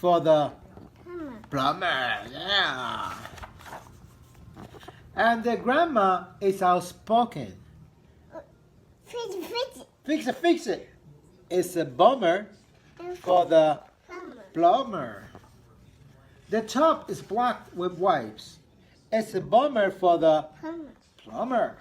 for the Plumber. plumber. Yeah. And the grandma is outspoken. Fix it. Fix it, fix it. It's a bummer for the Plumber. plumber. The top is blocked with wipes. It's a bummer for the Plumber. plumber.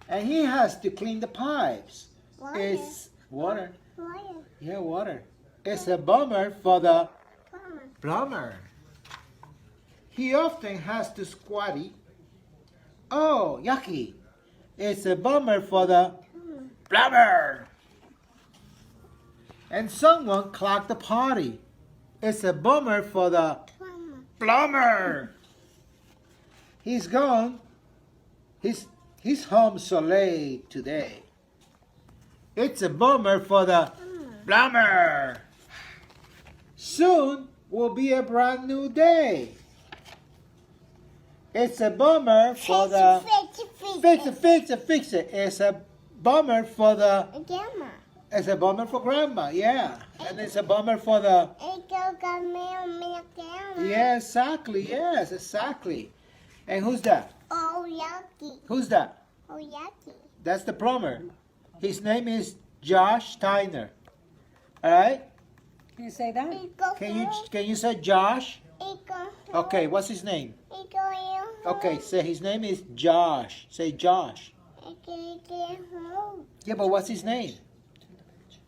And he has to clean the pipes. Water. It's water. Water. Yeah, water. It's a bummer for the Plumber. plumber. He often has to squatty. Oh, yucky. It's a bummer for the plumber. And someone clogged the party. It's a bummer for the Plumber. plumber. He's gone. He's home so late today. It's a bummer for the plumber. Soon will be a brand new day. It's a bummer for the fix it. It's a bummer for the Grandma. it's a bummer for grandma, yeah. And it's a bummer for the yeah, exactly, yes, exactly. And who's that? Oh, yucky. Who's that? Oh, yucky. That's the plumber. His name is Josh Steiner. All right? Can you say that? Can you say Josh? Okay, what's his name? Okay, say his name is Josh. Say Josh. Yeah, but what's his name?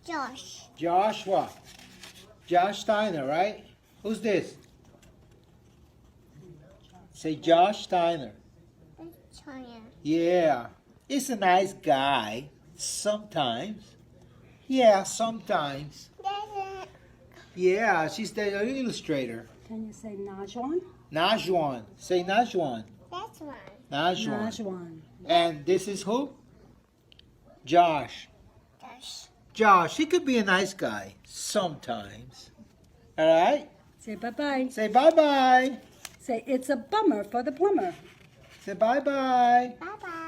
Josh. Josh what? Josh Steiner, right? Who's this? Say Josh Steiner. Yeah. He's a nice guy. Sometimes. Yeah, sometimes. Yeah, she's the illustrator. Can you say Najwan? Najwan. Say Najwan. That's one. Najwan. Najwan. And this is who? Josh. Josh. Josh, he could be a nice guy. Sometimes. All right? Say bye-bye. Say bye-bye. Say it's a bummer for the plumber. Say bye-bye. Bye-bye.